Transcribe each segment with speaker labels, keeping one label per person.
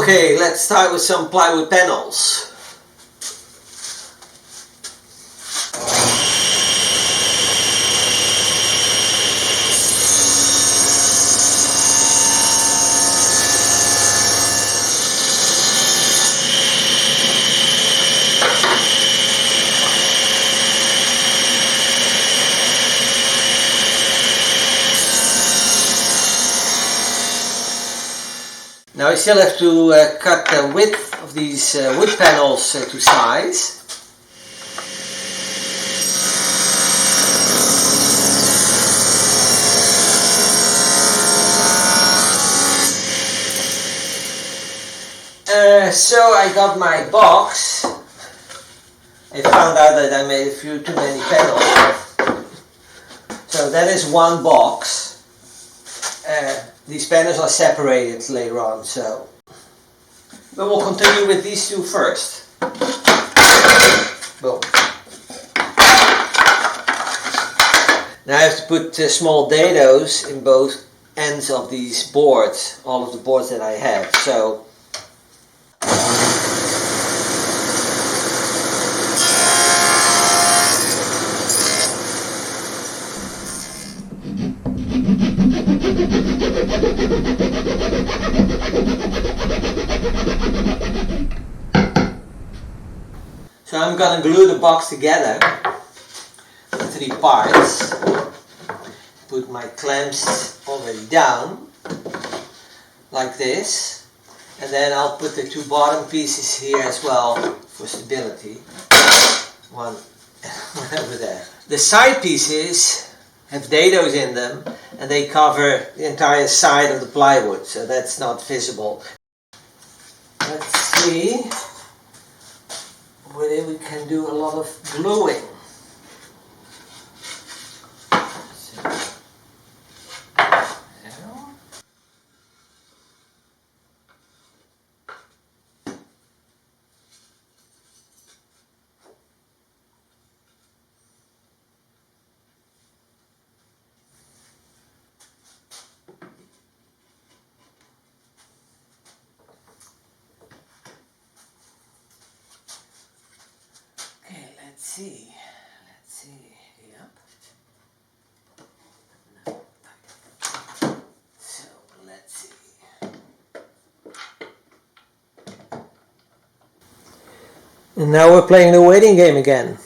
Speaker 1: Okay, let's start with some plywood panels. Now I still have to cut the width of these wood panels to size. So I got my box. I found out that I made a few too many panels. So that is one box. These panels are separated later on, so. But we'll continue with these two first. Boom. Now I have to put small dados in both ends of these boards, all of the boards that I have. So. So I'm going to glue the box together, the three parts. Put my clamps already down, like this. And then I'll put the two bottom pieces here as well for stability. One over there. The side pieces have dados in them and they cover the entire side of the plywood, so that's not visible. Let's see whether we can do a lot of gluing. Let's see, yep. So, let's see. And now we're playing the waiting game again.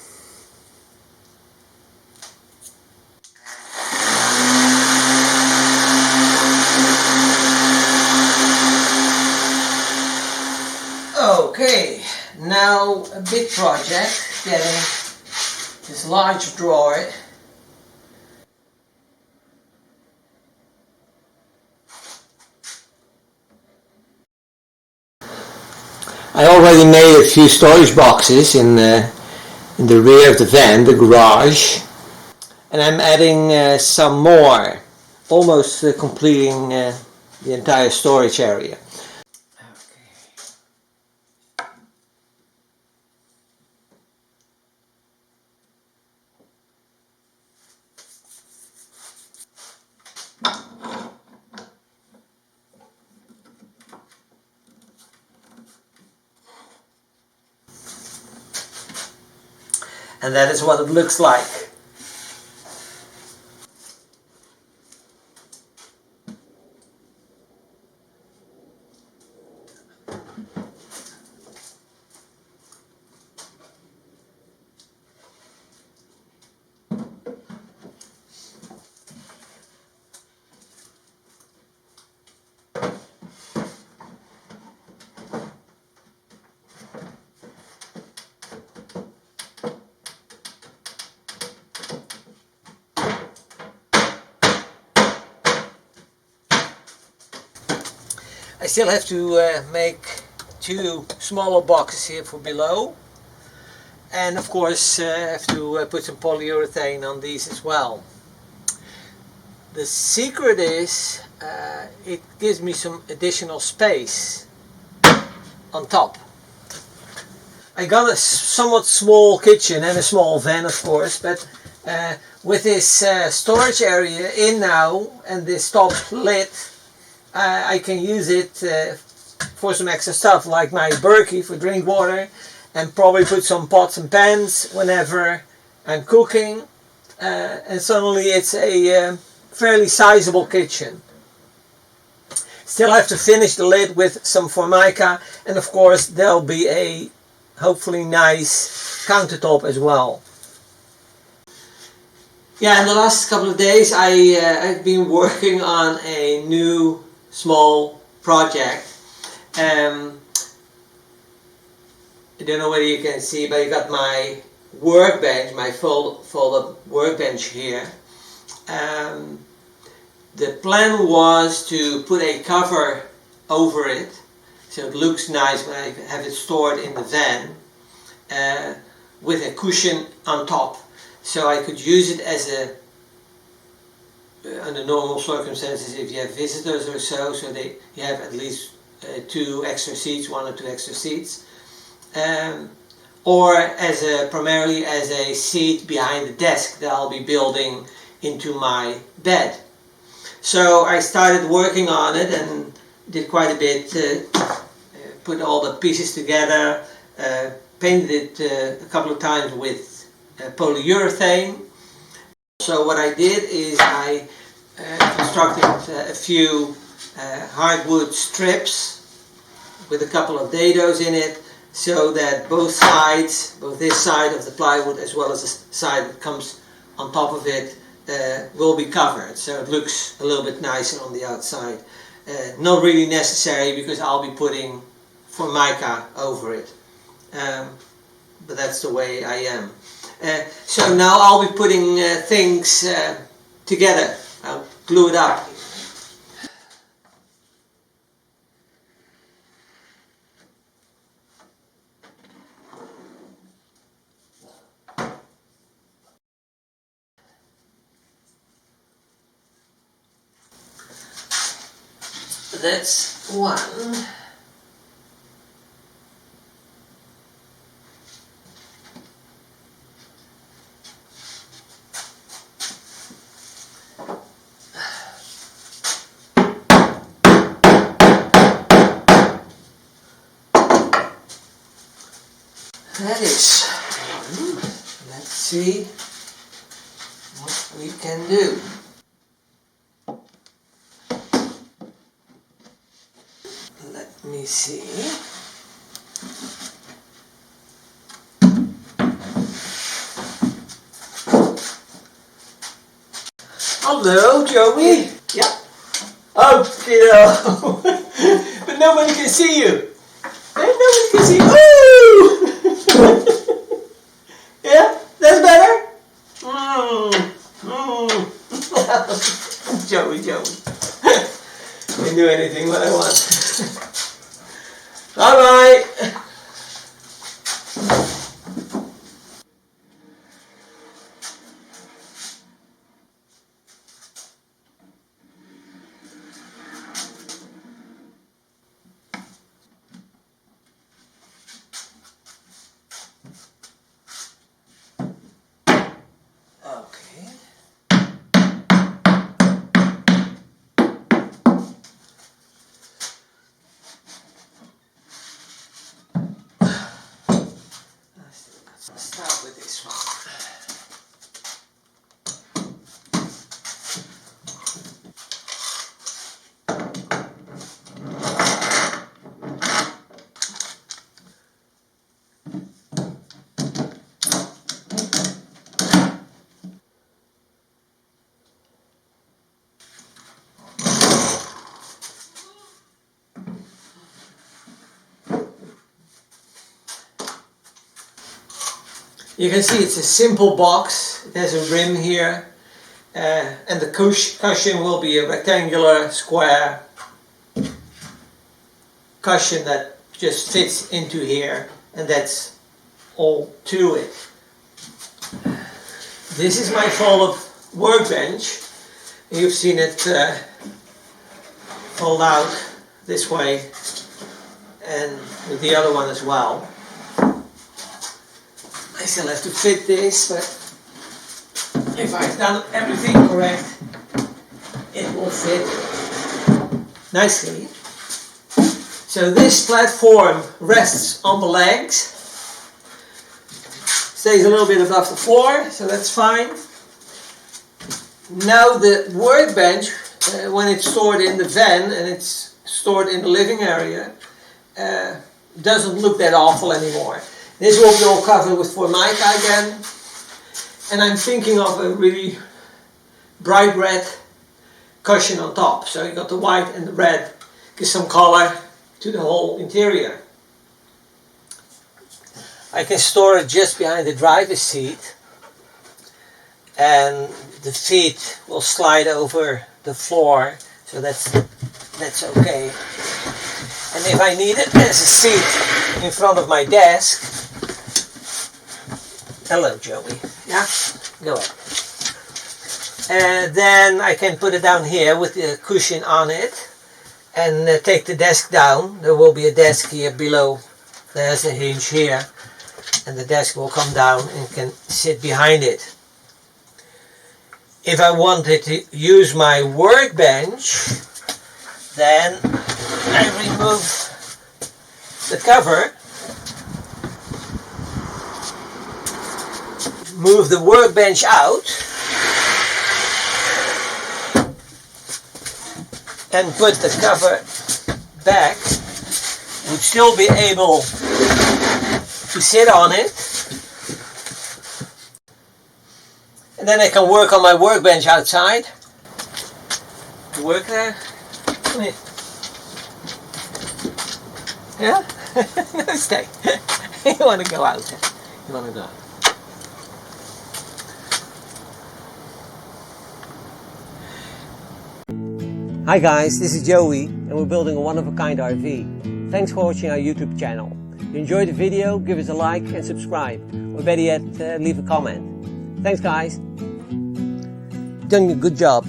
Speaker 1: Okay, now a big project, getting this large drawer. I already made a few storage boxes in the rear of the van, the garage, and I'm adding some more, almost completing the entire storage area. And that is what it looks like. I still have to make two smaller boxes here for below, and of course I have to put some polyurethane on these as well. The secret is it gives me some additional space on top. I got a somewhat small kitchen and a small van, of course, but with this storage area in now and this top lid, I can use it for some extra stuff like my Berkey for drink water, and probably put some pots and pans whenever I'm cooking, and suddenly it's a fairly sizable kitchen. Still have to finish the lid with some Formica, and of course there'll be a hopefully nice countertop as well. Yeah, in the last couple of days I've been working on a new small project. I don't know whether you can see, but you got my workbench, my fold-up workbench here. The plan was to put a cover over it, so it looks nice when I have it stored in the van, with a cushion on top, so I could use it as a, under normal circumstances, if you have visitors or so you have at least 2 extra seats, 1 or 2 extra seats, or as primarily as a seat behind the desk that I'll be building into my bed. So I started working on it and did quite a bit, put all the pieces together, painted it a couple of times with polyurethane. So what I did is I constructed a few hardwood strips with a couple of dados in it, so that both sides, both this side of the plywood as well as the side that comes on top of it, will be covered, so it looks a little bit nicer on the outside. Not really necessary because I'll be putting Formica over it, but that's the way I am. So now I'll be putting things together. I'll glue it up. That's one. That is one. Let's see what we can do. Let me see. Hello, Joey. Yeah. Oh, kiddo. But nobody can see you. Nobody can see you. Oh! Yeah, that's better. Joey. I can do anything what I want. Bye-bye. Okay. Let's start with this one. You can see it's a simple box. It has a rim here, and the cushion will be a rectangular square cushion that just fits into here, and that's all to it. This is my fold-up workbench. You've seen it fold out this way, and with the other one as well. I still have to fit this, but if I've done everything correct, it will fit nicely. So this platform rests on the legs, stays a little bit above the floor, so that's fine. Now the workbench, when it's stored in the van and it's stored in the living area, doesn't look that awful anymore. This will be all covered with Formica again, and I'm thinking of a really bright red cushion on top. So you got the white and the red, gives some color to the whole interior. I can store it just behind the driver's seat, and the feet will slide over the floor, so that's okay. And if I need it, there's a seat in front of my desk. Hello, Joey. Yeah, go ahead. And then I can put it down here with the cushion on it and take the desk down. There will be a desk here below. There's a hinge here, and the desk will come down and can sit behind it. If I wanted to use my workbench, then I remove the cover, move the workbench out, and put the cover back. Would still be able to sit on it, and then I can work on my workbench outside. Work there. Come here. Yeah? No, stay. You want to go out. You want to go out. Hi guys, this is Joey and we're building a one-of-a-kind RV. Thanks for watching our YouTube channel. If you enjoyed the video, give us a like and subscribe. Or better yet, leave a comment. Thanks guys. You've done a good job.